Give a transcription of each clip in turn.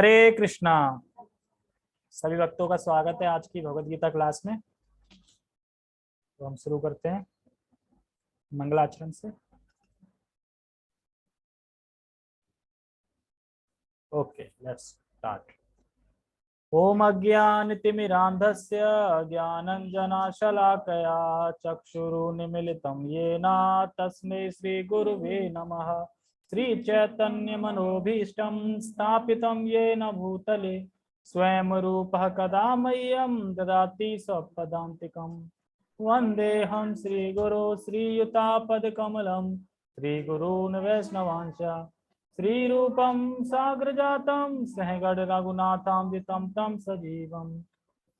हरे कृष्णा। सभी भक्तों का स्वागत है आज की भगवत गीता क्लास में। तो हम शुरू करते हैं मंगलाचरण से। Okay, let's start. ओम अज्ञानतिमिरान्धस्य ज्ञानञ्जनशलाकया चक्षुरुन्मीलितं येन तस्मै श्रीगुरुवे नमः। श्रीचैतन्यमनोभीष्टं स्थापितं येन भूतले स्वयं रूपः कदा मह्यं ददाति स्वपदान्तिकम्। वन्देऽहं श्रीगुरो श्रीयुतापदकमलं श्रीगुरून् वैष्णवांश्च श्रीरूपं साग्रजातं सहगणरघुनाथान्वितं तं सजीवं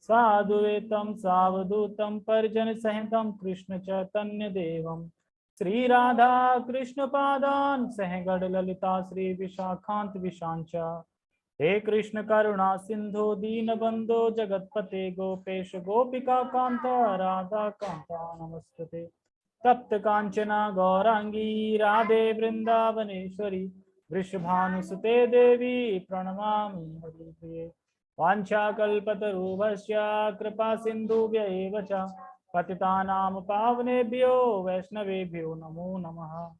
साद्वैतं सावधूतं परिजनसहितं कृष्णचैतन्यदेवं श्रीराधा कृष्णपादान् सहगणललिता श्रीविशाखान्विशाञ्च। हे कृष्ण करुणा सिंधु दीनबंधो जगतपते गोपेश गोपिका कांत राधा कांता नमस्ते। तप्त कांचना गौरांगी राधे वृंदावनेश्वरी वृषभानुसुते देवी प्रणमामि हरिप्रिये। वाञ्छाकल्पतरुभ्यश्च कृपा सिन्धुभ्य एव च पतितानां पावनेभ्यो वैष्णवेभ्यो नमो नमः।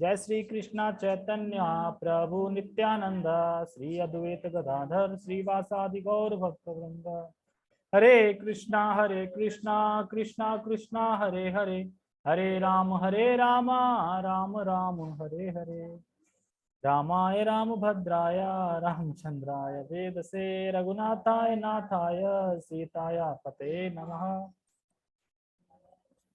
जय श्री कृष्णा चैतन्य प्रभु नित्यानंद श्री अद्वैत गदाधर श्रीवासादि गौर भक्त वृंद। हरे कृष्णा कृष्णा कृष्णा हरे हरे, हरे राम राम राम हरे हरे। रामाय रामभद्राय रामचंद्राय वेदसे रघुनाथाय नाथाय सीताय पते नमः।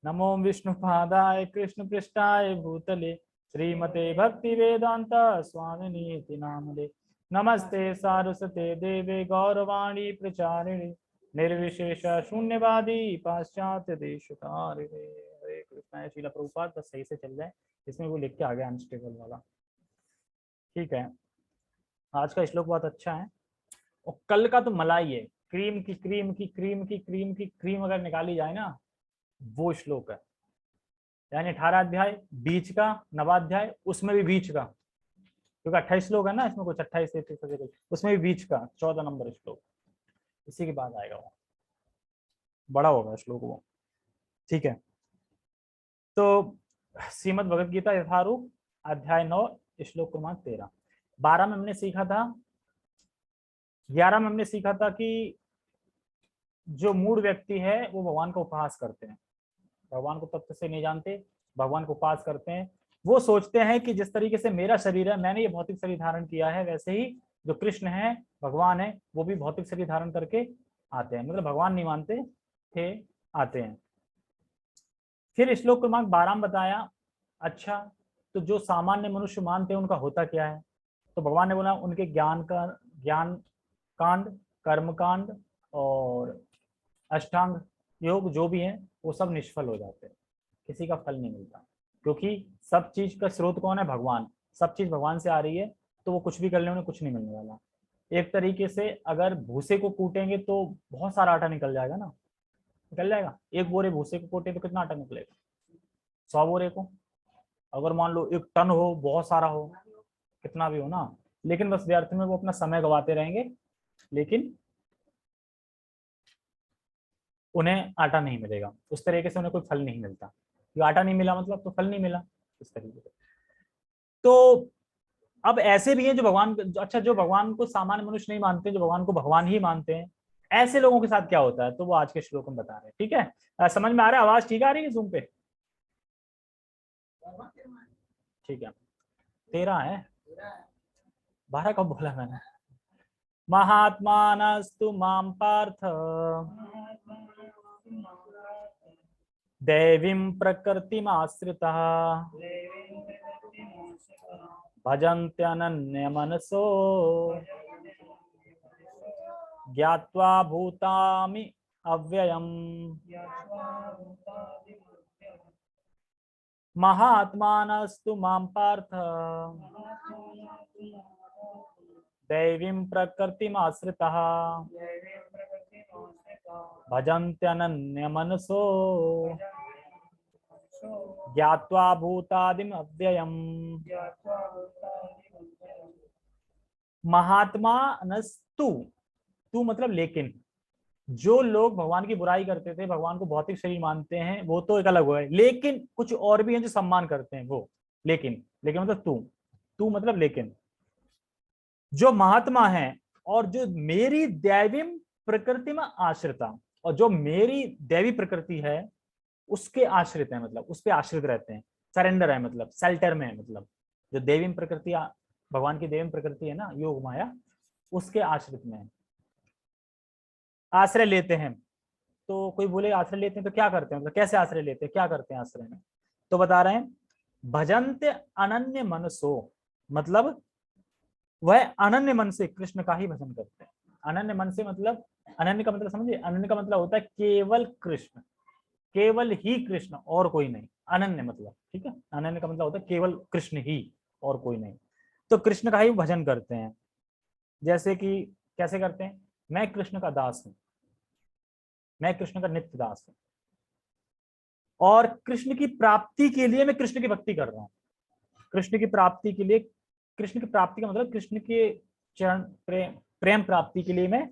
नमो विष्णुपादाय कृष्ण पृष्ठाय भूतले श्रीमते भक्ति वेदांत स्वामिनीति नामले। नमस्ते सारस्वते देवे गौरवाणी प्रचारिणे निर्विशेष शून्यवादी पाश्चात्य देशकारिणे। हरे कृष्णा। शीला प्रभुपाद बस सही से चल जाए, इसमें वो लिख के आ गया अनस्टेबल वाला। ठीक है, आज का श्लोक बहुत अच्छा है और कल का तो मलाई है। क्रीम की क्रीम की क्रीम की क्रीम की क्रीम अगर निकाली जाए ना, वो श्लोक है। यानी 18 अध्याय बीच का, नवाध्याय उसमें भी बीच का, क्योंकि 28 श्लोक है ना इसमें, कुछ 28 33 उसमें भी बीच का 14 नंबर श्लोक इसी के बाद आएगा। वो बड़ा होगा श्लोक वो। ठीक है, तो श्रीमद् भगवद गीता यथारूप अध्याय 9 श्लोक क्रमांक 13। 12 में हमने सीखा था, 11 में हमने सीखा था कि जो मूढ़ व्यक्ति है वो भगवान का उपहास करते हैं, भगवान को तत्व से नहीं जानते, भगवान को उपास करते हैं। वो सोचते हैं कि जिस तरीके से मेरा शरीर है, मैंने ये भौतिक शरीर धारण किया है, वैसे ही जो कृष्ण है, भगवान है, वो भी भौतिक शरीर धारण करके आते हैं। मतलब भगवान नहीं मानते थे, आते हैं। फिर श्लोक क्रमांक 12 में बताया, अच्छा तो जो सामान्य मनुष्य मानते हैं उनका होता क्या है। तो भगवान ने बोला उनके ज्ञान कांड, कर्म कांड और अष्टांग योग जो भी है वो सब निष्फल हो जाते हैं, किसी का फल नहीं मिलता। क्योंकि सब चीज का स्रोत कौन है? भगवान। सब चीज भगवान से आ रही है, तो वो कुछ भी कर ले उन्हें कुछ नहीं मिलने वाला। एक तरीके से अगर भूसे को कूटेंगे तो बहुत सारा आटा निकल जाएगा ना, निकल जाएगा। एक बोरे भूसे को कूटे तो कितना आटा निकलेगा? 100 बोरे को। अगर मान लो 1 टन हो, बहुत सारा हो, कितना भी हो ना, लेकिन बस व्यर्थ में वो अपना समय गवाते रहेंगे, लेकिन उन्हें आटा नहीं मिलेगा। उस तरीके से उन्हें कोई फल नहीं मिलता। जो आटा नहीं मिला मतलब तो फल नहीं मिला, इस तरीके से। तो अब ऐसे भी हैं जो भगवान, अच्छा जो भगवान को सामान्य मनुष्य नहीं मानते, जो भगवान को भगवान ही मानते हैं, ऐसे लोगों के साथ क्या होता है, तो वो आज के श्लोक में बता रहे हैं। ठीक है, समझ में आ रहा है? आवाज ठीक आ रही है जूम पे? ठीक है, 13 है, 12 कब बोला मैंने? महात्मानस्तु मां पार्थ दैवीं प्रकृतिमाश्रितः भजन्त्यनन्यमनसो ज्ञात्वा भूतानि अव्ययम्। महात्मानस्तु मां पार्थ दैवीं प्रकृतिमाश्रितः भजन्त्यनन्यमनसो ज्ञात्वा भूतादिम अव्ययम्। महात्मा नस्तु, तू मतलब लेकिन, जो लोग भगवान की बुराई करते थे, भगवान को भौतिक शरीर मानते हैं, वो तो एक अलग हुआ है, लेकिन कुछ और भी हैं जो सम्मान करते हैं वो। लेकिन मतलब तू मतलब लेकिन, जो महात्मा है और जो मेरी दैवी प्रकृति में आश्रिता, और जो मेरी दैवी प्रकृति है उसके आश्रित है, मतलब उस पे आश्रित रहते हैं, सरेंडर है, मतलब सेल्टर में है, मतलब जो देवी प्रकृति, भगवान की देवी प्रकृति है ना योग माया, उसके आश्रित में है, आश्रय लेते हैं। तो कोई बोले आश्रय लेते हैं तो क्या करते हैं, मतलब कैसे आश्रय लेते हैं, क्या करते हैं आश्रय में, तो बता रहे हैं भजन्ते अनन्य मनसो, मतलब वह अनन्य मन से कृष्ण का ही भजन करते हैं। अनन्य मन से मतलब, अनन्य का मतलब समझिए, अनन्य का मतलब होता है केवल कृष्ण, केवल ही कृष्ण और कोई नहीं, अनन्य मतलब, ठीक है, अनन्य का मतलब होता है केवल कृष्ण ही और कोई नहीं। तो कृष्ण का ही भजन करते हैं। जैसे कि कैसे करते हैं, मैं कृष्ण का दास हूं, मैं कृष्ण का नित्य दास हूं, और कृष्ण की प्राप्ति के लिए मैं कृष्ण की भक्ति कर रहा हूं। कृष्ण की प्राप्ति के लिए, कृष्ण की प्राप्ति का मतलब कृष्ण के चरण प्रेम, प्रेम प्राप्ति के लिए मैं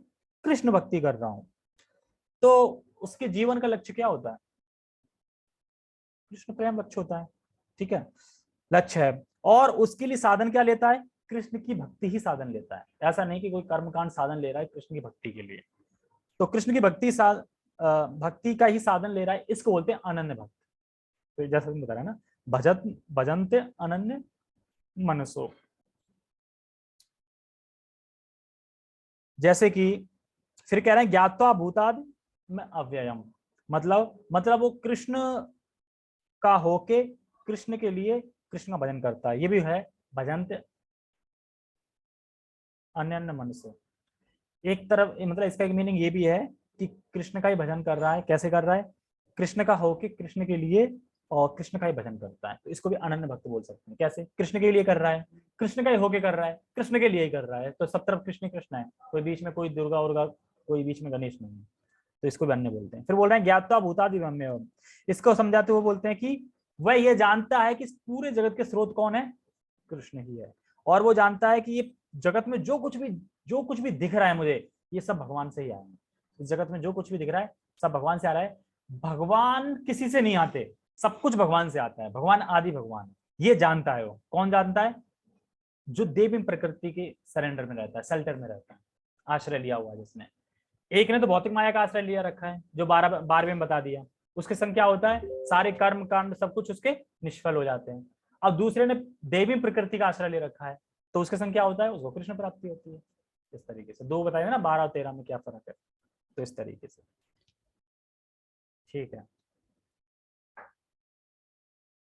कृष्ण भक्ति कर रहा हूं। तो उसके जीवन का लक्ष्य क्या होता है, कृष्ण प्रेम लक्ष्य होता है, ठीक है, लक्ष्य है। और उसके लिए साधन क्या लेता है, कृष्ण की भक्ति ही साधन लेता है। ऐसा नहीं कि कोई कर्मकांड साधन ले रहा है कृष्ण की भक्ति के लिए, तो कृष्ण की भक्ति का ही साधन ले रहा है, इसको बोलते हैं अनन्य भक्त। तो जैसा तुम बता रहे ना, भजत भजन्ते अनन्य मनसो। जैसे कि फिर कह रहे हैं ज्ञात्वा भूतादि में अव्ययम, मतलब वो कृष्ण का होके कृष्ण के लिए कृष्ण का भजन करता है, ये भी है भजन्ते अन्य मन से। एक तरफ मतलब इसका एक मीनिंग ये भी है कि कृष्ण का ही भजन कर रहा है, कैसे कर रहा है, कृष्ण का होके कृष्ण के लिए, और कृष्ण का ही भजन करता है, तो इसको भी अनन्य भक्त बोल सकते हैं। कैसे, कृष्ण के लिए कर रहा है, कृष्ण का ही होके कर रहा है, कृष्ण के लिए ही कर रहा है, तो सब तरफ कृष्ण कृष्ण है, कोई बीच में कोई दुर्गा उर्गा, कोई बीच में गणेश नहीं है, तो इसको भी अन्य बोलते हैं। फिर बोल रहे हैं ज्ञात्वा भूतादि ब्रह्म, इसको समझाते हुए बोलते हैं कि वह ये जानता है कि पूरे जगत के स्रोत कौन है, कृष्ण ही है, और वो जानता है कि ये जगत में जो कुछ भी दिख रहा है मुझे, ये सब भगवान से ही आया है। इस जगत में जो कुछ भी दिख रहा है सब भगवान से आ रहा है, भगवान किसी से नहीं आते, सब कुछ भगवान से आता है, भगवान आदि भगवान है। ये जानता है, वो कौन जानता है, जो देवी प्रकृति के सरेंडर में रहता है, सेल्टर में रहता है, आश्रय लिया हुआ है जिसने। एक ने तो भौतिक माया का आश्रय लिया रखा है, जो 12वें में बता दिया, उसके संग क्या होता है, सारे कर्म कांड सब कुछ उसके निष्फल हो जाते हैं। अब दूसरे ने देवी प्रकृति का आश्रय ले रखा है, तो उसके संग क्या होता है, उसको कृष्ण प्राप्ति होती है। इस तरीके से दो बताए ना, 12 और 13 में क्या फर्क है, तो इस तरीके से, ठीक है।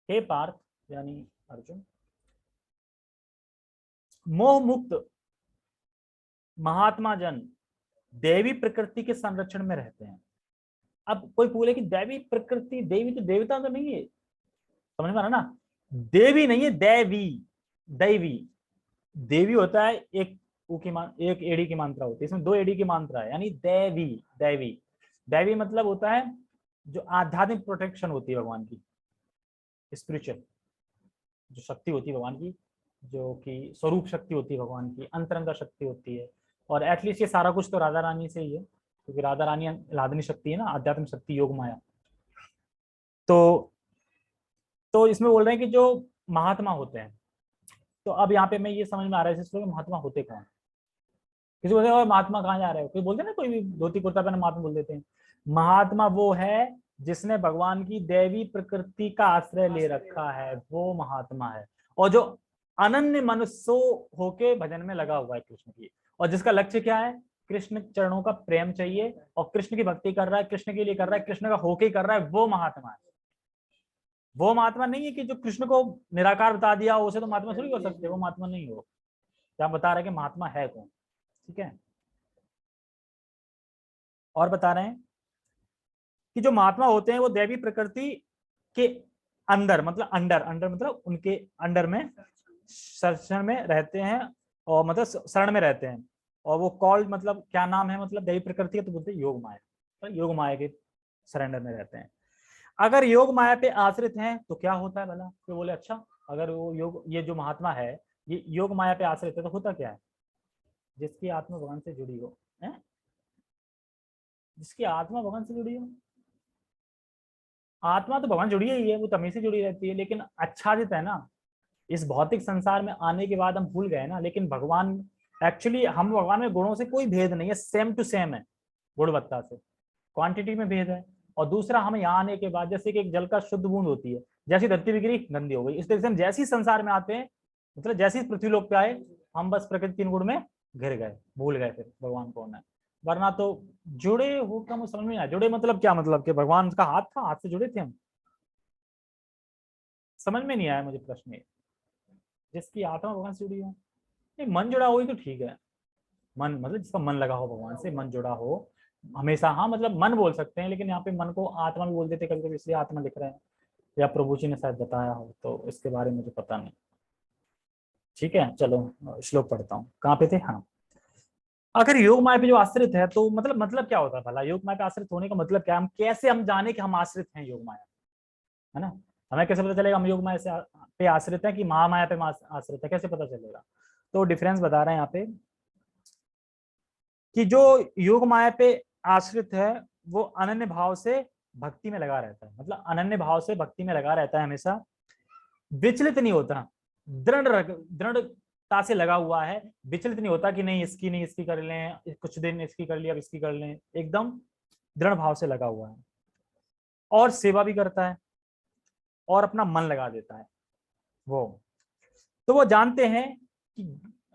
हे पार्थ, यानी अर्जुन, मोह मुक्त महात्मा जन देवी प्रकृति के संरक्षण में रहते हैं। अब कोई पूछे कि देवी प्रकृति, देवी तो देवता तो नहीं है, समझ में आ रहा ना, देवी नहीं है, दैवी, दैवी, देवी होता है एक ऊ की मान, एक एड़ी की मात्रा होती है, इसमें 2 एड़ी की मात्रा है, यानी दैवी, दैवी, दैवी मतलब होता है जो आध्यात्मिक प्रोटेक्शन होती है भगवान की, स्पिरिचुअल जो शक्ति होती है भगवान की, जो कि स्वरूप शक्ति होती है भगवान की, अंतरंग शक्ति होती है। और एटलीस्ट ये सारा कुछ तो राधा रानी से ही है, क्योंकि राधा रानी लादनी शक्ति है ना, आध्यात्मिक शक्ति, योग माया। तो इसमें बोल रहे हैं कि जो महात्मा होते हैं, तो अब यहाँ पे मैं ये समझ में आ रहा है इसलिए महात्मा होते कौन, किसी बोलते हैं महात्मा कहाँ जा रहे हो, कोई बोलते हैं ना, कोई भी धोती कुर्ता पहने महात्मा बोल देते हैं। महात्मा वो है जिसने भगवान की दैवी प्रकृति का आश्रय ले रखा है, वो महात्मा है, और जो अनन्य मनसो होके भजन में लगा हुआ है कृष्ण की, और जिसका लक्ष्य क्या है, कृष्ण चरणों का प्रेम चाहिए, और कृष्ण की भक्ति कर रहा है, कृष्ण के लिए कर रहा है, कृष्ण का होके कर रहा है, वो महात्मा है। वो महात्मा नहीं है कि जो कृष्ण को निराकार बता दिया उसे तो महात्मा थोड़ी हो सकते, वो महात्मा नहीं हो। क्या बता रहे हैं कि महात्मा है कौन, ठीक है। और बता रहे हैं कि जो महात्मा होते हैं वो दैवी प्रकृति के अंदर, मतलब अंडर, अंडर मतलब उनके अंडर में, शरण में रहते हैं, और मतलब शरण में रहते हैं। और वो कॉल्ड मतलब क्या नाम है, मतलब दैवी प्रकृति है तो बोलते हैं योग माया, तो योग माया के सरेंडर में रहते हैं। अगर योग माया पे आश्रित हैं तो क्या होता है भला, तो बोले अच्छा, अगर वो योग, ये जो महात्मा है ये योग माया पे आश्रित है तो होता क्या है, जिसकी आत्मा भगवान से जुड़ी हो, है? जिसकी आत्मा भगवान से जुड़ी हो, आत्मा तो भगवान जुड़ी ही है, वो तभी से जुड़ी रहती है, लेकिन आच्छादित है ना। इस भौतिक संसार में आने के बाद हम भूल गए ना, लेकिन भगवान एक्चुअली, हम भगवान में गुणों से कोई भेद नहीं है, सेम टू सेम है, गुणवत्ता से, क्वांटिटी में भेद है। और दूसरा, हम यहाँ आने के बाद जैसे कि एक जल का शुद्ध बूंद होती है, जैसी धरती बिगड़ी गंदी हो गई, इस तरह से हम जैसे ही संसार में आते हैं, मतलब जैसे ही पृथ्वी लोक पे आए, हम बस प्रकृति तीन गुण में घिर गए, भूल गए फिर भगवान कौन है। वरना तो जुड़े हो, क्या मुझे समझ में आया, जुड़े मतलब क्या, मतलब कि भगवान का हाथ था, हाथ से जुड़े थे हम, समझ में नहीं आया मुझे प्रश्न ये। जिसकी आत्मा भगवान से जुड़ी हो, नहीं मन जुड़ा हो तो ठीक है, मन मतलब जिसका मन लगा हो भगवान से, मन जुड़ा हो हमेशा, हाँ मतलब मन बोल सकते हैं, लेकिन यहाँ पे मन को आत्मा भी बोल देते कभी कभी, इसलिए आत्मा लिख रहे हैं, या प्रभु जी ने शायद बताया हो, तो इसके बारे में मुझे पता नहीं। ठीक है, चलो श्लोक पढ़ता हूँ, कहाँ पे थे, हाँ। अगर योग माया पे जो आश्रित है, तो मतलब क्या होता है भला, योग माया पे आश्रित होने का मतलब क्या है, हम कैसे हम जाने कि हम आश्रित हैं योग माया, है ना? हमें कैसे पता चलेगा हम योग माया से पे आश्रित है कि महामाया पे आश्रित है, कैसे पता चलेगा? तो डिफरेंस बता रहे हैं यहाँ पे कि जो योग माया पे आश्रित है, वो अनन्य भाव से भक्ति में लगा रहता है, मतलब अनन्य भाव से भक्ति में लगा रहता है, हमेशा विचलित नहीं होता, दृढ़ता से लगा हुआ है, विचलित नहीं होता कि नहीं इसकी नहीं इसकी कर लें, कुछ दिन इसकी कर लिया अब इसकी कर लें, एकदम दृढ़ भाव से लगा हुआ है, और सेवा भी करता है, और अपना मन लगा देता है वो। तो वो जानते हैं कि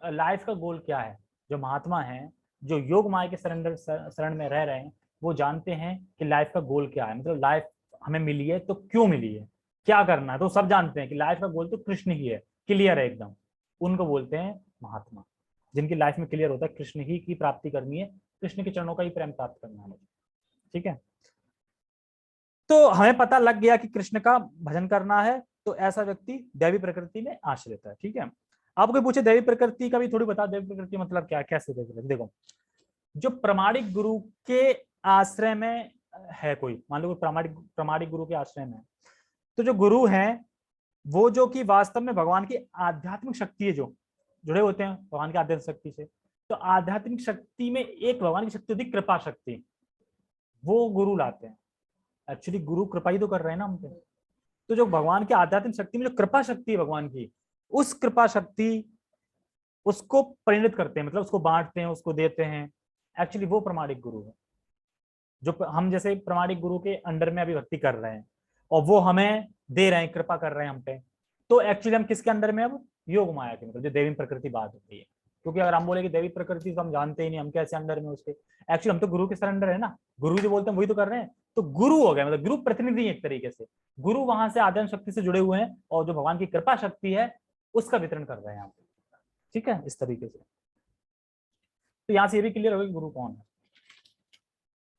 लाइफ का गोल क्या है, जो महात्मा है, जो योग माया के शरण में रह रहे हैं, वो जानते हैं कि लाइफ का गोल क्या है, मतलब लाइफ हमें मिली है तो क्यों मिली है, क्या करना है, तो सब जानते हैं कि लाइफ का गोल तो कृष्ण ही है, क्लियर है एकदम। उनको बोलते हैं महात्मा, जिनकी लाइफ में क्लियर होता है कृष्ण ही की प्राप्ति करनी है, कृष्ण के चरणों का ही प्रेम प्राप्त करना है मुझे। ठीक है, तो हमें पता लग गया कि कृष्ण का भजन करना है, तो ऐसा व्यक्ति दैवी प्रकृति में आश्रित है। ठीक है, आपको पूछे दैवी प्रकृति का भी थोड़ी बता, दैवी प्रकृति मतलब क्या, कैसे दैवी प्रकृति? देखो, जो प्रामाणिक गुरु के आश्रय में है, कोई मान लो प्रामाणिक प्रामाणिक गुरु के आश्रय में है, तो जो गुरु है वो जो कि वास्तव में भगवान की आध्यात्मिक शक्ति है, जो जुड़े होते हैं भगवान की आध्यात्मिक शक्ति से, तो आध्यात्मिक शक्ति में एक भगवान की शक्ति होती है कृपा शक्ति, वो गुरु लाते हैं। एक्चुअली गुरु कृपा ही तो कर रहे हैं ना हम पे। तो जो भगवान की आध्यात्मिक शक्ति में जो कृपा शक्ति है भगवान की, उस कृपा शक्ति उसको परिणत करते हैं, मतलब उसको बांटते हैं, उसको देते हैं, एक्चुअली वो प्रामाणिक गुरु है। जो हम जैसे प्रामाणिक गुरु के अंडर में अभी भक्ति कर रहे हैं, और वो हमें दे रहे हैं, कृपा कर रहे हैं हम पे, तो एक्चुअली हम किसके अंडर में, अब योग माया के, मतलब जो देवी प्रकृति बात होती है। क्योंकि अगर हम बोले कि देवी प्रकृति तो हम जानते ही नहीं, हम कैसे अंडर में उसके, एक्चुअली हम तो गुरु के सरेंडर है ना, गुरु जो बोलते हैं वही तो कर रहे हैं, तो गुरु हो गए, मतलब गुरु प्रतिनिधि एक तरीके से, गुरु वहां से आध्यात्म शक्ति से जुड़े हुए हैं, और जो भगवान की कृपा शक्ति है उसका वितरण कर रहे हैं हम। ठीक है, इस तरीके से। तो यहाँ से ये भी क्लियर होगा कि गुरु कौन है।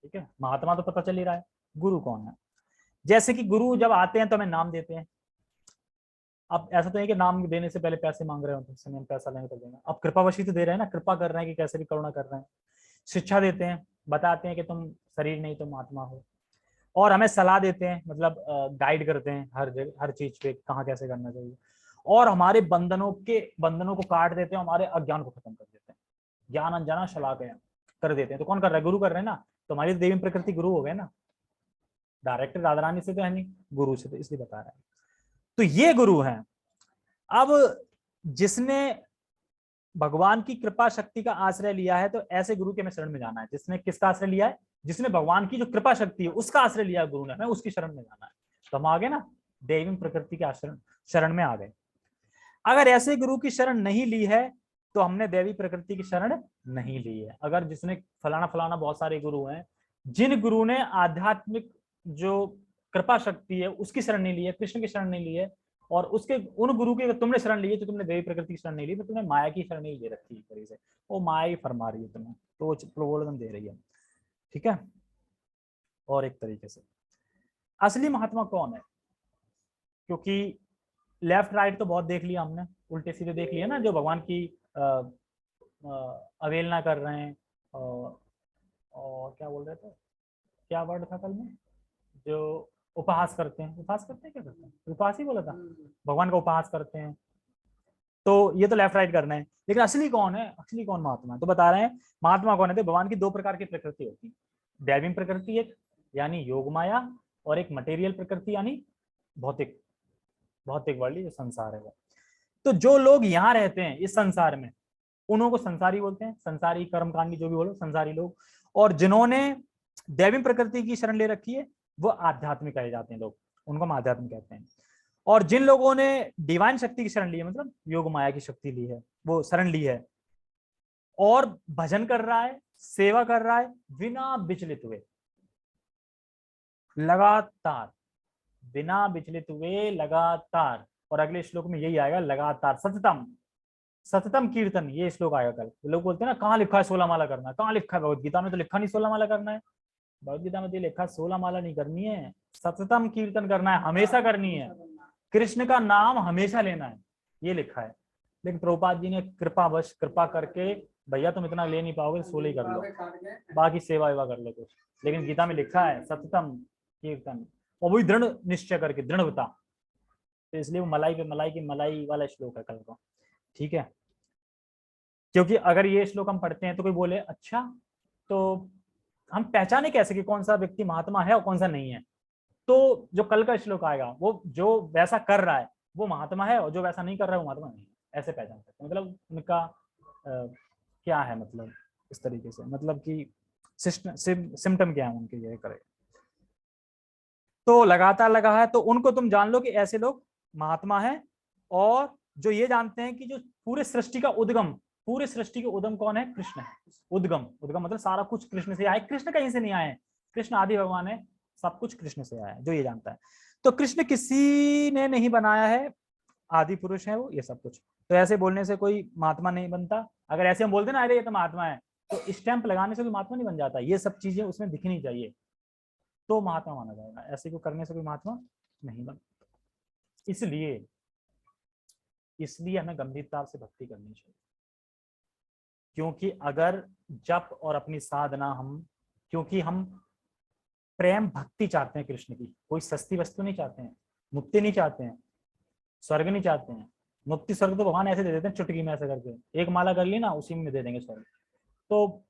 ठीक है, महात्मा तो पता चल ही रहा है, गुरु कौन है। जैसे कि गुरु जब आते हैं तो हमें नाम देते हैं, अब ऐसा तो है कि नाम देने से पहले पैसे मांग रहे हो, तो समय पैसा लेंगे तो देंगे, अब कृपावशी तो दे रहे हैं ना, कृपा कर रहे हैं कि कैसे भी करुणा कर रहे हैं। शिक्षा देते हैं, बताते हैं कि तुम शरीर नहीं तुम आत्मा हो, और हमें सलाह देते हैं, मतलब गाइड करते हैं हर जगह हर चीज पे, कहाँ कैसे करना चाहिए, और हमारे बंधनों को काट देते हैं, हमारे अज्ञान को खत्म कर देते हैं, ज्ञान अंजना शलाकया कर देते हैं। तो कौन कर रहा है, गुरु कर रहे हैं ना, तो हमारी देवी प्रकृति गुरु हो गए ना, डायरेक्ट राधा रानी से तो है नहीं, गुरु से, तो इसलिए बता रहे हैं। तो ये गुरु हैं। अब जिसने भगवान की कृपा शक्ति का आश्रय लिया है, तो ऐसे गुरु के में शरण में जाना है। जिसने किसका आश्रय लिया है, जिसने भगवान की जो कृपा शक्ति है उसका आश्रय लिया गुरु ने, हमें उसकी शरण में जाना है। तो हम आ गए ना, देवी प्रकृति के आश्रय शरण में आ गए। अगर ऐसे गुरु की शरण नहीं ली है, तो हमने देवी प्रकृति की शरण नहीं ली है। अगर जिसने फलाना फलाना बहुत सारे गुरु हैं, जिन गुरु ने आध्यात्मिक जो कृपा शक्ति है उसकी शरण नहीं ली है, कृष्ण की शरण नहीं ली है, और उसके उन गुरु की तुमने शरण ली है, तो तुमने देवी प्रकृति की शरण नहीं ली, तो तुमने माया की शरण ही ले रखी है तरीके से, वो माया ही फरमा रही है तुम्हें, तो वो प्रबोधन दे रही है। ठीक है, और एक तरीके से असली महात्मा कौन है, क्योंकि लेफ्ट राइट तो बहुत देख लिया हमने, उल्टे सीधे देख लिया ना, जो भगवान की अवेलना कर रहे हैं, और क्या बोल रहे थे, क्या वर्ड था कल में, जो उपहास करते हैं, उपहास करते हैं, क्या करते हैं, उपहास ही बोला था, भगवान का उपहास करते हैं, तो ये तो लेफ्ट राइट करना है, लेकिन असली कौन है, असली कौन महात्मा है? तो बता रहे हैं महात्मा कौन है। तो भगवान की दो प्रकार की प्रकृति होती है, दैविक प्रकृति एक यानी योग माया, और एक मटेरियल प्रकृति यानी भौतिक, भौतिक वर्ल्ड जो संसार है वो। तो जो लोग यहाँ रहते हैं इस संसार में, उन्हों को संसारी बोलते हैं, संसारी कर्मकांडी जो भी बोलो संसारी लोग। और जिन्होंने दैविक प्रकृति की शरण ले रखी है वो आध्यात्मिक कहे जाते हैं लोग, उनको हम आध्यात्मिक कहते हैं। और जिन लोगों ने डिवाइन शक्ति की शरण ली है, मतलब योग माया की शक्ति ली है, वो शरण ली है और भजन कर रहा है, सेवा कर रहा है बिना विचलित हुए, लगातार, बिना विचलित हुए लगातार। और अगले श्लोक में यही आएगा, लगातार सततम, सततम कीर्तन, ये श्लोक आएगा कल। लोग बोलते हैं ना कहाँ लिखा है 16 माला करना है, कहाँ लिखा है भगवत गीता में? तो लिखा नहीं 16 माला करना है, भगवत गीता में तो लिखा 16 माला नहीं करनी है, सततम कीर्तन करना है, हमेशा करनी है, कृष्ण का नाम हमेशा लेना है, ये लिखा है। लेकिन प्रभुपाद जी ने कृपावश कृपा करके, भैया तुम इतना ले नहीं पाओगे 16 ही कर लो, बाकी सेवा वेवा कर लो कुछ, लेकिन गीता में लिखा है सततम कीर्तन, और वही दृढ़ निश्चय करके, दृढ़ता। तो इसलिए वो मलाई पे मलाई की मलाई वाला श्लोक है कल को, ठीक है। क्योंकि अगर ये श्लोक हम पढ़ते हैं तो कोई बोले अच्छा तो हम पहचाने कैसे कि कौन सा व्यक्ति महात्मा है और कौन सा नहीं है? तो जो कल का श्लोक आएगा वो जो वैसा कर रहा है वो महात्मा है, और जो वैसा नहीं कर रहा है वो महात्मा नहीं है, ऐसे पहचान सकते हैं। मतलब उनका क्या है, मतलब इस तरीके से, मतलब कि सिम्टम क्या है उनके, ये करे। तो लगातार लगा है, तो उनको तुम जान लो कि ऐसे लोग महात्मा है। और जो ये जानते हैं कि जो पूरे सृष्टि का उद्गम, पूरे सृष्टि के उद्गम कौन है? कृष्ण है। उद्गम, उद्गम मतलब सारा कुछ कृष्ण से आए, कृष्ण कहीं से नहीं आए, कृष्ण आदि भगवान है, सब कुछ कृष्ण से आया है, जो ये जानता है। तो कृष्ण किसी ने नहीं बनाया है, आदि पुरुष है वो, ये सब कुछ। तो ऐसे बोलने से कोई महात्मा नहीं बनता। अगर ऐसे हम बोलते ना अरे ये तो महात्मा है, तो स्टैंप लगाने से कोई महात्मा नहीं बन जाता, ये सब चीजें उसमें दिखनी चाहिए तो महात्मा माना जाएगा, ऐसे को करने से कोई महात्मा नहीं बनता। इसलिए इसलिए हमें गंभीरता से भक्ति करनी चाहिए, क्योंकि अगर जप और अपनी साधना हम, क्योंकि हम प्रेम भक्ति चाहते हैं कृष्ण की, कोई सस्ती वस्तु नहीं चाहते हैं, मुक्ति नहीं चाहते हैं, स्वर्ग नहीं चाहते हैं। मुक्ति स्वर्ग तो भगवान ऐसे दे देते हैं चुटकी में, ऐसे करके एक माला कर ली ना उसी में दे देंगे स्वर्ग। तो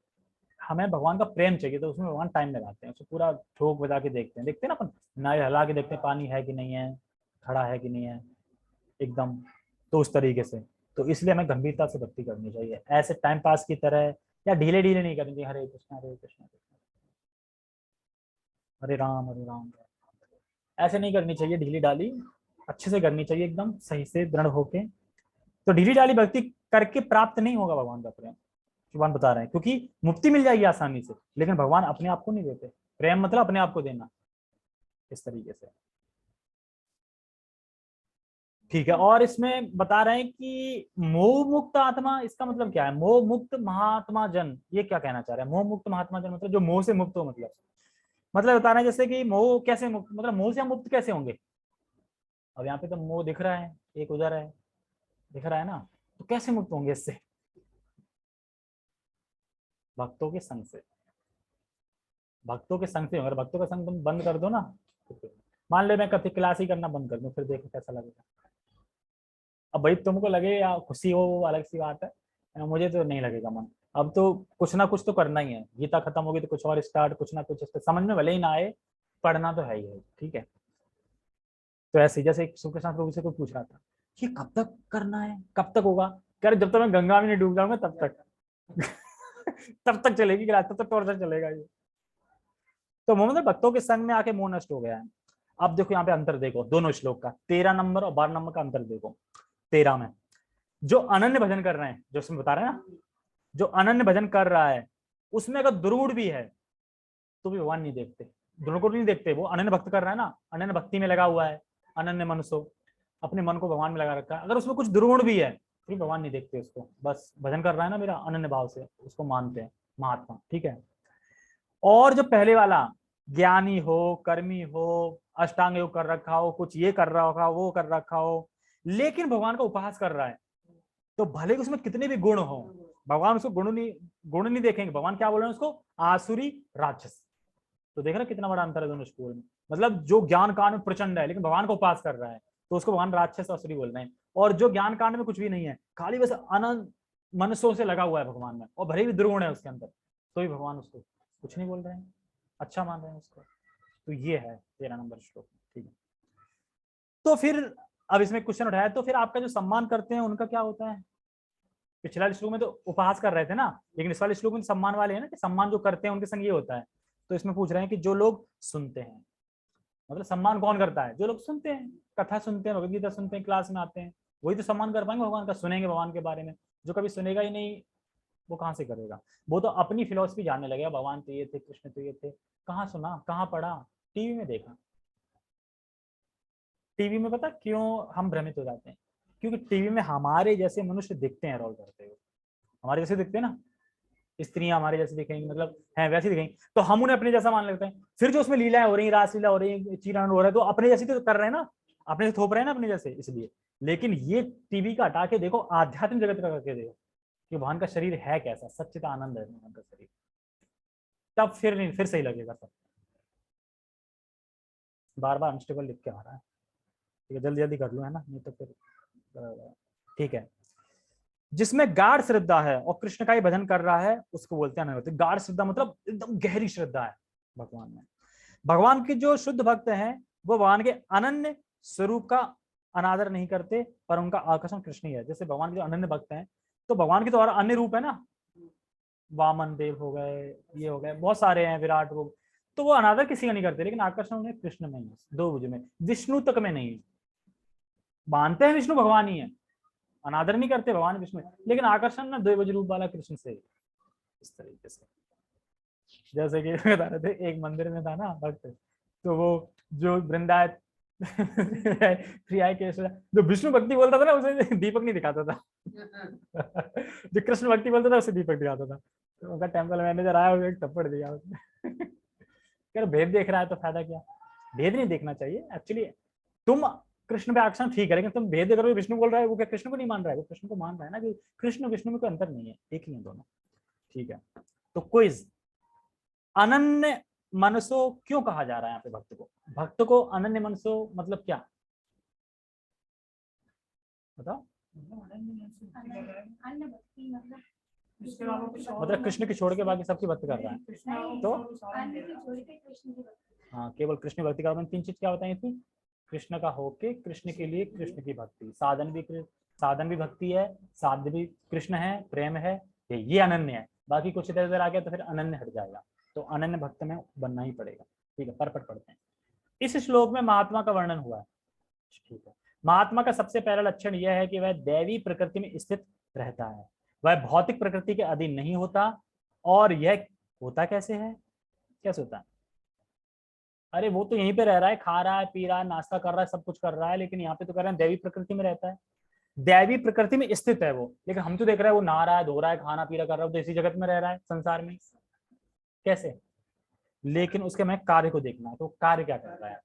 हमें भगवान का प्रेम चाहिए, तो उसमें भगवान टाइम लगाते हैं, उसको पूरा ठोक बजा के देखते हैं, देखते हैं ना अपन, नारियल हला के देखते हैं पानी है कि नहीं है, खड़ा है कि नहीं है एकदम, तो उस तरीके से। तो इसलिए हमें गंभीरता से भक्ति करनी चाहिए, ऐसे टाइम पास की तरह या ढीले ढीले नहीं करनी चाहिए, हरे कृष्णा हरे कृष्णा हरे राम हरे राम, ऐसे नहीं करनी चाहिए ढीली डाली, अच्छे से करनी चाहिए एकदम सही से दृढ़ होके। तो ढीली डाली भक्ति करके प्राप्त नहीं होगा भगवान का प्रेम, भगवान बता रहे हैं, क्योंकि मुक्ति मिल जाएगी आसानी से, लेकिन भगवान अपने आप को नहीं देते, प्रेम मतलब अपने आप को देना, इस तरीके से, ठीक है। और इसमें बता रहे हैं कि मोह मुक्त आत्मा, इसका मतलब क्या है? मोह मुक्त महात्मा जन, ये क्या कहना चाह रहे हैं? मोह मुक्त महात्मा जन मतलब जो मोह से मुक्त हो, मतलब बता रहे हैं जैसे कि मोह कैसे मुक्त, मतलब मोह से हम मुक्त कैसे होंगे? अब यहाँ पे तो मोह दिख रहा है, एक उधर है, दिख रहा है ना, तो कैसे मुक्त होंगे इससे? भक्तों के संग से, भक्तों के संग से। अगर भक्तों का संग तुम बंद कर दो ना, तो मान ले मैं कभी क्लास ही करना बंद कर दूं, फिर देखो कैसा लगेगा। अब भाई तुमको लगे या खुशी हो वो अलग सी बात है, मुझे तो नहीं लगेगा मन। अब तो कुछ ना कुछ तो करना ही है, गीता खत्म होगी तो कुछ और स्टार्ट, कुछ ना कुछ समझ में भले ही ना आए, पढ़ना तो है ही है, ठीक है। तो ऐसे जैसे सुखसांत प्रभु से कोई पूछ रहा था कि कब तक करना है, कब तक होगा? कह रहे जब तक मैं गंगा में नहीं डूब जाऊंगा तब तक तब तक चलेगी क्लास, तब तक टॉर्चर चलेगा ये। तो मोहम्मद भक्तों के संग में आके मोह नष्ट हो गया है। अब देखो यहाँ पे अंतर देखो दोनों श्लोक का, 13 नंबर और 12 नंबर का अंतर देखो। 13 में जो अनन्य भजन कर रहे हैं, जो उसमें बता रहे हैं ना, जो अनन्य भजन कर रहा है उसमें अगर दुर्गुण भी है तो भी भगवान नहीं देखते, दुर्गुण नहीं देखते। वो अनन्य भक्त कर रहा है ना, अनन्य भक्ति में लगा हुआ है, अनन्य मनुष्य अपने मन को भगवान में लगा रखा है, अगर उसमें कुछ दुर्गुण भी है फिर भगवान नहीं देखते उसको, बस भजन कर रहा है ना मेरा अनन्य भाव से, उसको मानते हैं महात्मा, ठीक है। और जो पहले वाला ज्ञानी हो, कर्मी हो, अष्टांग योग कर रखा हो, कुछ ये कर रहा होगा वो कर रखा हो, लेकिन भगवान का उपहास कर रहा है, तो भले उसमें कितने भी गुण हो, भगवान उसको गुण नहीं देखेंगे। भगवान क्या बोल रहे हैं उसको? आसुरी राक्षस। तो देख रहे कितना बड़ा अंतर है दोनों स्कूल में। मतलब जो ज्ञान कान में प्रचंड है लेकिन भगवान को उपास कर रहा है तो उसको भगवान राक्षस आसुरी बोल रहे हैं, और जो ज्ञान कांड में कुछ भी नहीं है, खाली बस अनंत मनसों से लगा हुआ है भगवान में, और भले भी दुर्गुण है उसके अंदर, तो भी भगवान उसको कुछ नहीं बोल रहे हैं, अच्छा मान रहे हैं उसको। तो ये है 13 नंबर श्लोक। ठीक है, तो फिर अब इसमें क्वेश्चन उठाया, तो फिर आपका जो सम्मान करते हैं उनका क्या होता है? पिछला श्लोक में तो उपहास कर रहे थे ना, लेकिन इस वाले श्लोक में सम्मान वाले हैं ना, कि सम्मान जो करते हैं उनके संग ये होता है। तो इसमें पूछ रहे हैं कि जो लोग सुनते हैं, मतलब सम्मान कौन करता है? जो लोग सुनते हैं, कथा सुनते हैं, भगवदगीता सुनते हैं, क्लास में आते हैं, वही तो सम्मान कर पाएंगे भगवान का, सुनेंगे भगवान के बारे में। जो कभी सुनेगा ही नहीं, वो कहाँ से करेगा? वो तो अपनी फिलोसफी जानने लगेगा, भगवान तो ये थे, कृष्ण तो ये थे। कहाँ सुना, कहाँ पढ़ा? टीवी में देखा। टीवी में पता क्यों हम भ्रमित हो जाते हैं? क्योंकि टीवी में हमारे जैसे मनुष्य दिखते हैं रोल करते हुए, हमारे जैसे दिखते हैं ना, स्त्रियां हमारे जैसे दिखेंगी, मतलब है वैसे दिखेंगी, तो हम उन्हें अपने जैसा मान लेते हैं। फिर जो उसमें लीलाएं हो रही है, रासलीला हो रही है, चीरान हो रहा है, तो अपने जैसे तो कर रहे हैं ना, अपने से थोप रहे हैं ना अपने जैसे, इसलिए। लेकिन ये टीवी का हटा के देखो, आध्यात्मिक जगत का करके देखो कि भगवान का शरीर है कैसा, सच्चित आनंद है भगवान का शरीर, तब फिर नहीं, फिर सही लगेगा सब। बार बार अनस्टेबल लिख के आ रहा है, ठीक है, जल्दी जल्दी कर लो, है ना, नहीं तो फिर ठीक है। जिसमें गाढ़ श्रद्धा है और कृष्ण का ही भजन कर रहा है, उसको बोलते हैं अनवरत। गाढ़ श्रद्धा मतलब एकदम गहरी श्रद्धा है भगवान में। भगवान के जो शुद्ध भक्त हैं, वो भगवान के अनन्य स्वरूप का अनादर नहीं करते, पर उनका आकर्षण कृष्ण ही है। जैसे भगवान के जो अनन्य भक्त हैं, तो भगवान के तो और अन्य रूप है ना, वामन देव हो गए, ये हो गए, बहुत सारे हैं, विराट रूप, तो वो अनादर किसी का नहीं करते, लेकिन आकर्षण उन्हें कृष्ण में ही है, दो भुज में, विष्णु तक में नहीं है। मानते हैं विष्णु भगवान ही है, अनादर नहीं करते भगवान विष्णु, लेकिन आकर्षण ना द्विभुज रूप वाला कृष्ण से, इस तरीके से। जैसे कि बता रहे थे, एक मंदिर में था ना भक्त, तो वो जो वृंदाय प्रिया केशव, जो विष्णु भक्ति बोलता था ना, उसे दीपक नहीं दिखाता था। जो कृष्ण भक्ति बोलता था, उसे दीपक दिखाता था। तो उनका टेम्पल मैनेजर आया, उसे एक थप्पड़ दिया उसने। यार भेद देख रहा है तो फायदा क्या? भेद नहीं देखना चाहिए एक्चुअली। तुम कृष्ण पे आकर्षण ठीक है, लेकिन तुम भेद देकर विष्णु बोल रहा है, वो क्या कृष्ण को नहीं मान रहा है? वो कृष्ण को मान रहा है ना, कि कृष्ण विष्णु में कोई अंतर नहीं है, एक ही है दोनों। ठीक है, तो क्विज, अनन्य मनसो क्यों कहा जा रहा है यहाँ पे भक्त को? भक्त को अनन्य मनसो मतलब क्या बताओ? मतलब कृष्ण की छोड़ के बाकी सबकी भक्ति कर रहा है, तो हाँ, केवल कृष्ण भक्ति का। तीन चीज क्या बताई थी? कृष्ण का होके, कृष्ण के लिए, कृष्ण की भक्ति, साधन भी भक्ति है, साध्य भी कृष्ण है, प्रेम है, ये अनन्य है। बाकी कुछ इधर उधर आ गया तो फिर अनन्य हट जाएगा, तो अनन्य भक्त में बनना ही पड़ेगा। ठीक है, परपट पढ़ते हैं। इस श्लोक में महात्मा का वर्णन हुआ है। ठीक है, महात्मा का सबसे पहला लक्षण यह है कि वह दैवी प्रकृति में स्थित रहता है, वह भौतिक प्रकृति के अधीन नहीं होता। और यह होता कैसे है? कैसे होता है? अरे वो तो यहीं पे रह रहा है, खा रहा है, पी रहा है, नाश्ता कर रहा है, सब कुछ कर रहा है, लेकिन यहाँ पे तो कह रहे हैं दैवी प्रकृति में रहता है, दैवी प्रकृति में स्थित है वो। लेकिन हम तो देख रहे हैं वो नहा रहा है, धो रहा है, खाना पी रहा कर रहा है, तो इसी जगत में रह रहा है संसार में, कैसे? लेकिन उसके मैं कार्य को देखना है, तो कार्य क्या कर रहा है,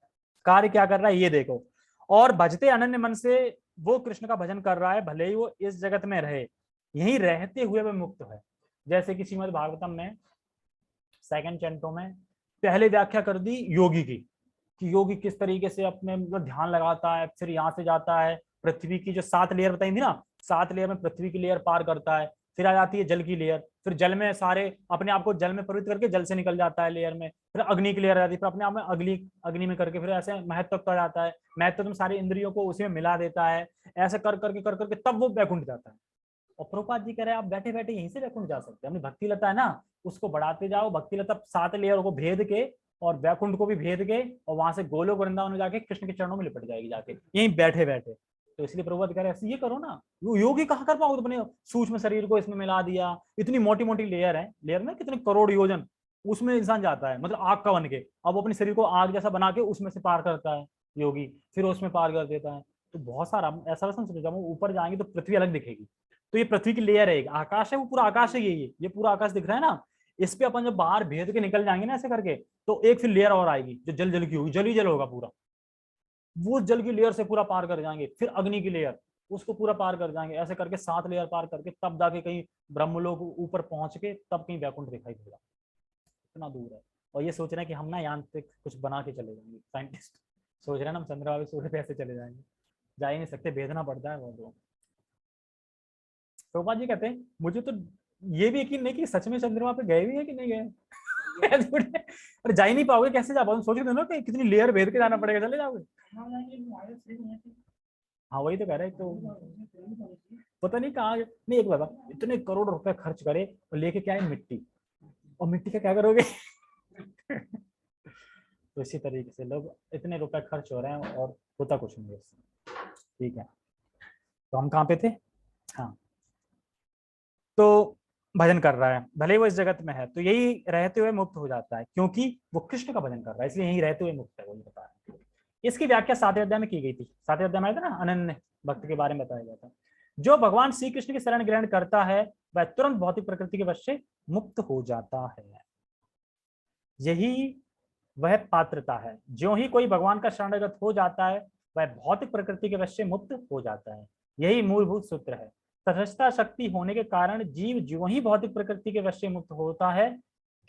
कार्य क्या कर रहा है ये देखो। और भजते अनन्य मन से वो कृष्ण का भजन कर रहा है, भले ही वो इस जगत में रहे, यही रहते हुए वह मुक्त है। जैसे कि श्रीमद् भागवतम में सेकंड चैंटो में पहले व्याख्या कर दी योगी की, कि योगी किस तरीके से अपने मतलब ध्यान लगाता है, फिर यहाँ से जाता है पृथ्वी की जो 7 लेयर बताई थी ना, 7 लेयर में पृथ्वी की लेयर पार करता है, फिर आ जाती है जल की लेयर, फिर जल में सारे अपने आप को जल में पवित्र करके जल से निकल जाता है लेयर में, फिर अग्नि की लेयर आ जाती है, फिर अपने आप में अग्नि में करके फिर ऐसे महत्व तक जाता है, महत्व तुम सारी इंद्रियों को उसी में मिला देता है, ऐसे कर करके तब वो वैकुंठ जाता है। और प्रभुपाद जी कह रहे हैं आप बैठे बैठे यहीं से वैकुंठ जा सकते हैं, अपनी भक्ति लता है ना, उसको बढ़ाते जाओ, भक्ति लता 7 लेयर को भेद के और वैकुंठ को भी भेद के, और वहां से गोलोक वृंदावन में जाके कृष्ण के चरणों में लिपट जाएगी जाके, यहीं बैठे बैठे। तो इसलिए प्रभुपाद कह रहे हैं ये करो ना, योगी कहाँ कर पाओगे, अपने सूक्ष्म शरीर को इसमें मिला दिया, इतनी मोटी मोटी लेयर है, लेयर में कितने करोड़ योजन उसमें इंसान जाता है, मतलब आग का बन के, अब अपने शरीर को आग जैसा बना के उसमें से पार करता है योगी, फिर उसमें पार कर देता है। तो बहुत सारा ऐसा वैसा सोचो, जब हम ऊपर जाएंगे तो पृथ्वी अलग दिखेगी, तो ये पृथ्वी की लेयर है, आकाश है, वो पूरा आकाश है, ये पूरा आकाश दिख रहा है ना, इस पे अपन जब बाहर भेद के निकल जाएंगे ना ऐसे करके, तो एक फिर लेयर और आएगी जो जल जल की होगी, जल ही जल होगा पूरा, वो जल की लेयर से पूरा पार कर जाएंगे, फिर अग्नि की लेयर, उसको पूरा पार कर जाएंगे, ऐसे करके 7 लेयर पार करके तब जाके कहीं ब्रह्मलोक ऊपर पहुंच के तब कहीं वैकुंठ दिखाई देगा, इतना दूर है। और ये सोच रहे हैं कि हम ना यांत्रिक कुछ बना के चले जाएंगे, साइंटिस्ट सोच रहे हैं ना हम चंद्रमा पे सूर्य पे ऐसे चले जाएंगे, जा ही नहीं सकते, भेजना पड़ता है वो। प्रभुपाद जी कहते हैं मुझे तो ये भी यकीन नहीं कि सच में चंद्रमा पे गए भी है कि नहीं गए। अरे जा ही नहीं पाओगे, कैसे जा पाओगे? सोच रहे हो कि कितनी लेयर भेद के जाना पड़ेगा, चले जाओगे? हाँ वही तो कह रहे हैं, तो पता नहीं कहाँ नहीं। एक बात, इतने करोड़ रुपए खर्च करे और लेके क्या है, मिट्टी, और मिट्टी का क्या करोगे? तो इसी तरीके से लोग, इतने रुपए खर्च हो रहे हैं और होता कुछ नहीं है। ठीक है, तो हम कहाँ पे थे? हाँ, तो भजन कर रहा है, भले ही वो इस जगत में है, तो यही रहते हुए मुक्त हो जाता है, क्योंकि वो कृष्ण का भजन कर रहा है, इसलिए यही रहते हुए मुक्त है, वो बता रहे हैं। इसकी व्याख्या 7वें अध्याय में की गई थी। 7वें अध्याय में आया था ना, अनन्य भक्त के बारे में बताया गया था। जो भगवान श्री कृष्ण की शरण ग्रहण करता है वह तुरंत भौतिक प्रकृति के वश से मुक्त हो जाता है। यही वह पात्रता है। जो ही कोई भगवान का शरणागत हो जाता है वह भौतिक प्रकृति के वश से मुक्त हो जाता है। यही मूलभूत सूत्र है। तटस्थता शक्ति होने के कारण जीव ज्यों ही भौतिक प्रकृति के वश से मुक्त होता है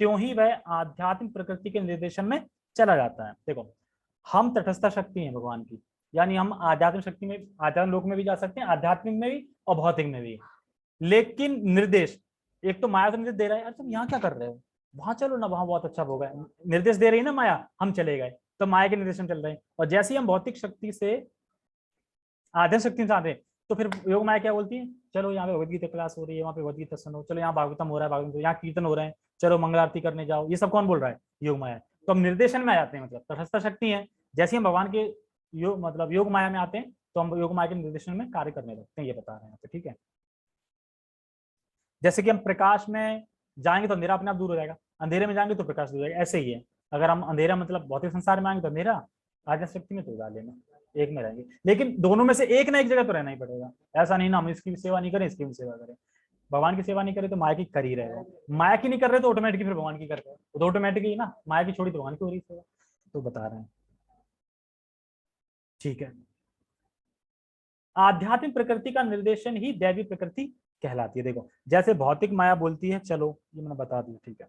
त्यों ही वह आध्यात्मिक प्रकृति के निर्देशन में चला जाता है। देखो, हम तटस्थता शक्ति हैं भगवान की, यानी हम आध्यात्मिक शक्ति में, आध्यात्मिक लोक में भी जा सकते हैं, आध्यात्मिक में भी और भौतिक में भी। लेकिन निर्देश, एक तो माया तो निर्देश दे रहा है, अरे तुम यहाँ क्या कर रहे हो, वहां चलो ना, वहां बहुत अच्छा होगा, निर्देश दे रही है ना माया, हम चले गए, तो माया के निर्देशन चल रहे हैं। और जैसे ही हम भौतिक शक्ति से आध्यात्मिक शक्ति में आते हैं, तो फिर योग माया क्या बोलती है, चलो यहाँ पे भगवत गीता क्लास हो रही है, वहाँ पे भगवत गीता सुनो, चलो यहाँ भागवतम हो रहा है, भागवतम, यहाँ कीर्तन हो रहे हैं, चलो मंगल आरती करने जाओ। ये सब कौन बोल रहा है? योग माया। तो हम निर्देशन में आ जाते हैं, मतलब तटस्थ शक्ति है। जैसे हम भगवान के योग, मतलब योग माया में आते हैं, तो हम योग माया के निर्देशन में कार्य करने लगते हैं, ये बता रहे हैं। ठीक है, जैसे कि हम प्रकाश में जाएंगे तो अंधेरा अपने आप दूर हो जाएगा, अंधेरे में जाएंगे तो प्रकाश दूर हो जाएगा, ऐसे ही है। अगर हम अंधेरा मतलब भौतिक संसार में आएंगे तो अंधेरा, आध्यात्मिक शक्ति में तो उजाले में, एक में रहेंगे। लेकिन दोनों में से एक ना एक जगह तो रहना ही पड़ेगा। ऐसा नहीं ना हम इसकी भी सेवा नहीं करें, इसकी भी सेवा करें। भगवान की सेवा नहीं करे तो माया की कर ही रहे हो, माया की नहीं कर रहे तो ऑटोमेटिक फिर भगवान की कर रहे हो, तो ऑटोमेटिक ही ना, माया की छोड़ी तो भगवान की हो रही सेवा, तो बता रहे हैं। ठीक है, आध्यात्मिक प्रकृति का निर्देशन ही दैवी प्रकृति कहलाती है। देखो, जैसे भौतिक माया बोलती है, चलो ये मैंने बता दिया, ठीक है,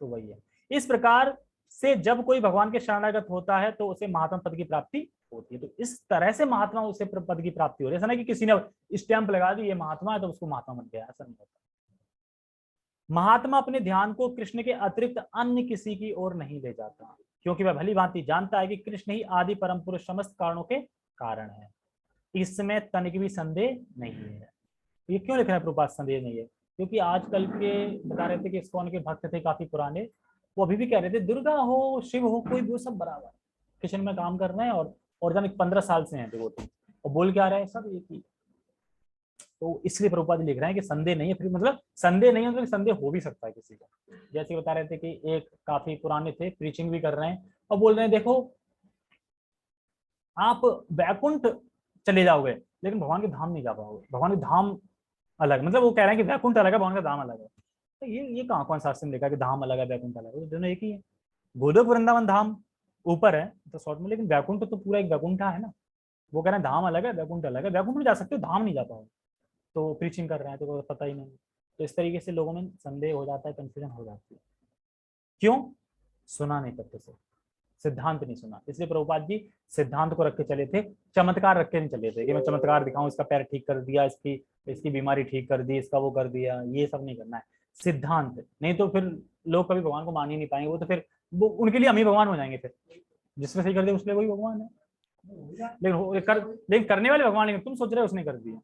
तो वही है। इस प्रकार से जब कोई भगवान के शरणागत होता है तो उसे महात्मा पद की प्राप्ति होती है। तो इस तरह से महात्मा उसे पद की प्राप्ति हो रही है। ऐसा नहीं कि किसी ने स्टैंप लगा दी ये महात्मा है तो उसको महात्मा बन गया, ऐसा नहीं होता। महात्मा अपने ध्यान को कृष्ण के अतिरिक्त अन्य किसी की ओर नहीं ले जाता, क्योंकि वह भली भांति जानता है कि कृष्ण ही आदि परम पुरुष समस्त कारणों के कारण है। इसमें तनिक भी संदेह नहीं है। ये क्यों लिख रहे हैं प्रभुपाद संदेह नहीं है? क्योंकि आजकल के बता रहे थे कि इस्कॉन के भक्त थे काफी पुराने, वो अभी भी कह रहे थे दुर्गा हो शिव हो कोई भी हो सब बराबर, किचन में काम कर रहे हैं और जब 15 साल से हैं डिवोटी, और बोल क्या रहे हैं सब एक ही। तो इसलिए प्रभुपाद लिख रहे हैं कि संदेह नहीं है। फिर मतलब संदेह नहीं है, मतलब संदेह हो भी सकता है किसी का। जैसे बता रहे थे कि एक काफी पुराने थे, प्रीचिंग भी कर रहे हैं और बोल रहे हैं देखो आप वैकुंठ चले जाओगे लेकिन भगवान के धाम नहीं जा पाओगे, भगवान के धाम अलग, मतलब वो कह रहे हैं कि वैकुंठ अलग है, भगवान का धाम अलग है। तो ये कहाँ कौन शास्त्र में लिखा है कि धाम अलग है वैकुंठ अलग है? दोनों एक ही है। गोलोक वृंदावन धाम ऊपर है तो शॉर्ट में, लेकिन वैकुंठ तो पूरा एक वैकुंठा है ना। वो कह रहे हैं धाम अलग है वैकुंठ अलग है, वैकुंठ में जा सकते हो धाम नहीं जा पाओगे। तो प्रीचिंग कर रहे हैं तो पता ही नहीं। तो इस तरीके से लोगों में संदेह हो जाता है, कंफ्यूजन हो जाती है। क्यों? सुना नहीं करते से, सिद्धांत नहीं सुना। इसलिए प्रभुपाद जी सिद्धांत को रख के चले थे, चमत्कार रख के नहीं चले थे कि मैं चमत्कार दिखाऊं, इसका पैर ठीक कर दिया, इसकी बीमारी ठीक कर दी, इसका वो कर दिया। ये सब नहीं करना है, सिद्धांत। नहीं तो फिर लोग कभी भगवान को मान ही नहीं पाएंगे। वो तो फिर वो उनके लिए हम ही भगवान हो जाएंगे। फिर जिसने सही कर दिया उसके लिए वही भगवान है। लेकिन करने वाले भगवान, लेकिन तुम सोच रहे हो उसने कर दिया,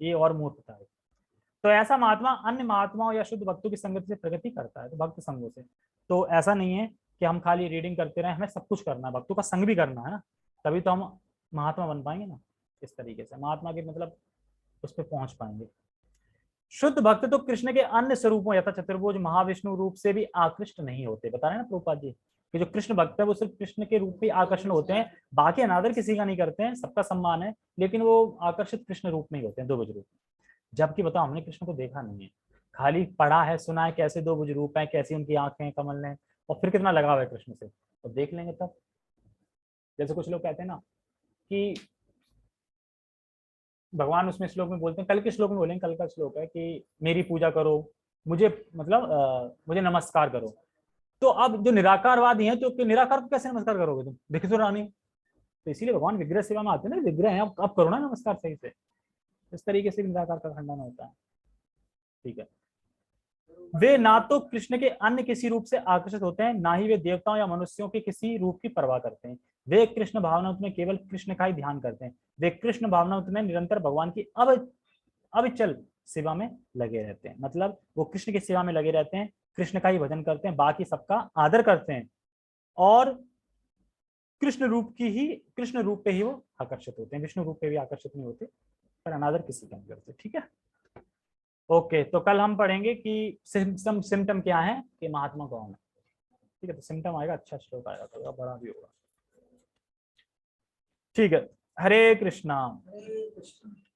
ये और मूर्खता है। तो ऐसा महात्मा अन्य महात्माओं या शुद्ध भक्तों की संगति से प्रगति करता है, तो भक्त संगों से। तो ऐसा नहीं है कि हम खाली रीडिंग करते रहे, हमें सब कुछ करना है, भक्तों का संग भी करना है ना, तभी तो हम महात्मा बन पाएंगे ना। इस तरीके से महात्मा के मतलब उस पर पहुंच पाएंगे। शुद्ध भक्त तो कृष्ण के अन्य स्वरूपों यथा चतुर्भुज महाविष्णु रूप से भी आकृष्ट नहीं होते। बता रहे हैं ना प्रभुपाद जी कि जो कृष्ण भक्त है वो सिर्फ कृष्ण के रूप पे आकर्षण होते हैं, बाकी अनादर किसी का नहीं करते हैं, सबका सम्मान है, लेकिन वो आकर्षित कृष्ण रूप में ही होते हैं, दो भुज रूप। जबकि बताओ हमने कृष्ण को देखा नहीं है, खाली पढ़ा है सुना है कैसे दो भुज रूप है, कैसी उनकी आंखें कमल ने, और फिर कितना लगाव है कृष्ण से, तो देख लेंगे तब। जैसे कुछ लोग कहते हैं ना कि भगवान उसमें श्लोक में बोलते हैं, कल के श्लोक में बोलेंगे, कल का श्लोक है कि मेरी पूजा करो, मुझे मतलब मुझे नमस्कार करो। तो अब जो निराकारवादी हैं तो निराकार को कैसे नमस्कार करोगे तुम? देखे तो रानी तो इसीलिए भगवान विग्रह सेवा में आते हैं ना, विग्रह है, अब करो ना नमस्कार सही से। इस तरीके से निराकार का खंडन होता है। ठीक है। वे ना तो कृष्ण के अन्य किसी रूप से आकर्षित होते हैं, ना ही वे देवताओं या मनुष्यों के किसी रूप की परवाह करते हैं। वे कृष्ण भावनामृत में केवल कृष्ण का ही ध्यान करते हैं। वे कृष्ण भावनामृत में निरंतर भगवान की अविचल सेवा में लगे रहते हैं। मतलब वो कृष्ण की सेवा में लगे रहते हैं, कृष्ण का ही भजन करते हैं, बाकी सबका आदर करते हैं, और कृष्ण रूप पे ही वो आकर्षित होते हैं, विष्णु रूप पे भी आकर्षित नहीं होते, पर अनादर किसी का नहीं करते। ठीक है। ओके, तो कल हम पढ़ेंगे कि सिम्टम क्या है कि महात्मा कौन है। ठीक है, तो सिम्टम आएगा, अच्छा श्लोक आएगा, थोड़ा बड़ा भी होगा। ठीक है। हरे कृष्णा।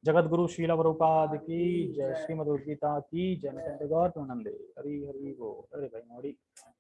जगत गुरु श्रील प्रभुपाद की जय। श्रीमद् भगवद गीता की जय। नित्यानंद गौर प्रेमानंदे। हरि हरि बोल। अरे भाई मोड़ी।